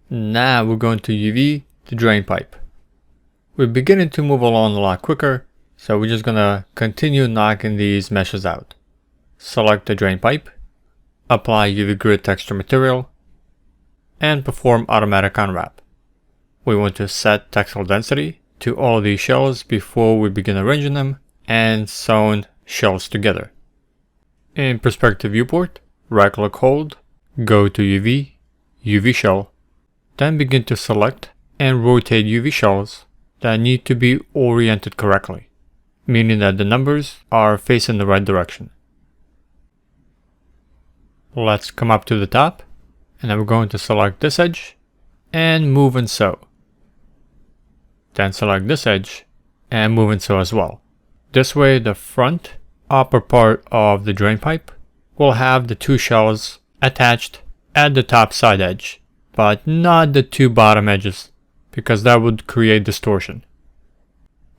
Now we're going to UV the drain pipe. We're beginning to move along a lot quicker, so we're just going to continue knocking these meshes out. Select the drain pipe, apply UV grid texture material, and perform automatic unwrap. We want to set textile density to all of these shells before we begin arranging them and sewing shells together. In perspective viewport, right-click hold, go to UV, UV shell, then begin to select and rotate UV shells that need to be oriented correctly, meaning that the numbers are facing the right direction. Let's come up to the top, and then we're going to select this edge and move and sew. Then select this edge and move and sew as well. This way the front upper part of the drain pipe will have the two shells attached at the top side edge, but not the two bottom edges, because that would create distortion.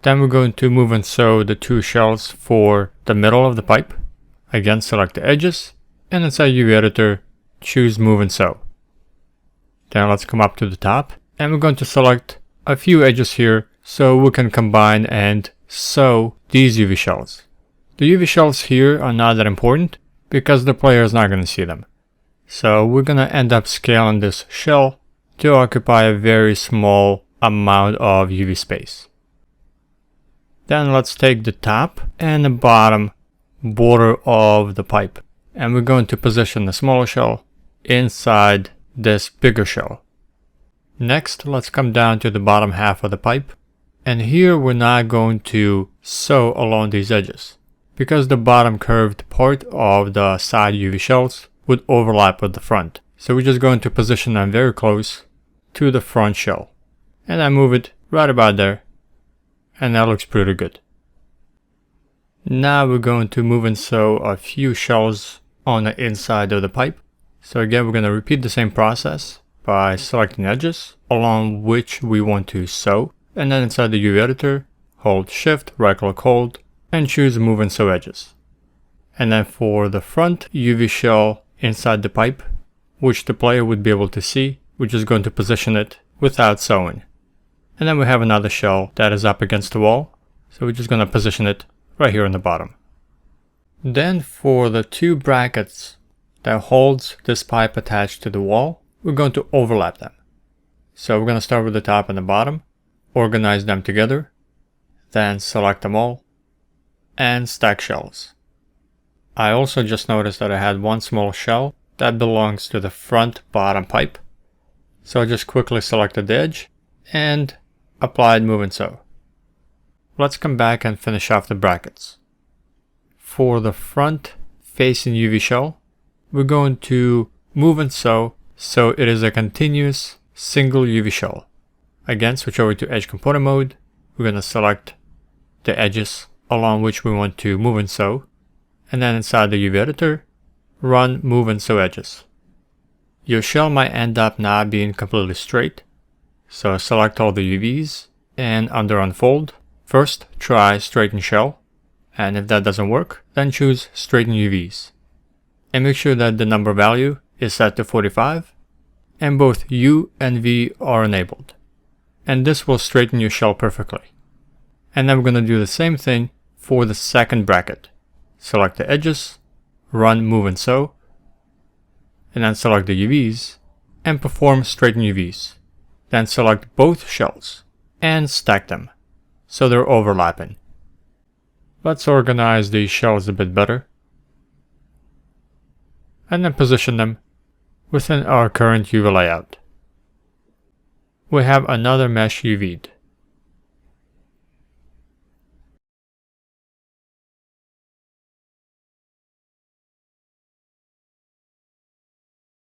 Then we're going to move and sew the two shells for the middle of the pipe. Again, select the edges, and inside UV editor, choose move and sew. Then let's come up to the top, and we're going to select a few edges here so we can combine and sew these UV shells. The UV shells here are not that important because the player is not going to see them. So we're going to end up scaling this shell to occupy a very small amount of UV space. Then let's take the top and the bottom border of the pipe, and we're going to position the smaller shell inside this bigger shell. Next, let's come down to the bottom half of the pipe, and here we're not going to sew along these edges because the bottom curved part of the side UV shells would overlap with the front. So we're just going to position them very close to the front shell. And I move it right about there. And that looks pretty good. Now we're going to move and sew a few shells on the inside of the pipe. So again, we're going to repeat the same process by selecting edges along which we want to sew. And then inside the UV editor, hold shift, right click hold, and choose move and sew edges. And then for the front UV shell inside the pipe, which the player would be able to see, we're just going to position it without sewing. And then we have another shell that is up against the wall, so we're just going to position it right here on the bottom. Then for the two brackets that holds this pipe attached to the wall, we're going to overlap them. So we're going to start with the top and the bottom, organize them together, then select them all, and stack shells. I also just noticed that I had one small shell that belongs to the front bottom pipe. So I just quickly selected the edge and applied move and sew. Let's come back and finish off the brackets. For the front facing UV shell, we're going to move and sew so it is a continuous single UV shell. Again, switch over to edge component mode. We're going to select the edges along which we want to move and sew. And then inside the UV editor, run move and sew edges. Your shell might end up not being completely straight, so select all the UVs and under unfold, first try straighten shell, and if that doesn't work, then choose straighten UVs. And make sure that the number value is set to 45, and both U and V are enabled. And this will straighten your shell perfectly. And then we're going to do the same thing for the second bracket. Select the edges, run move and sew, and then select the UVs and perform straighten UVs. Then select both shells and stack them so they're overlapping. Let's organize these shells a bit better and then position them within our current UV layout. We have another mesh UV'd.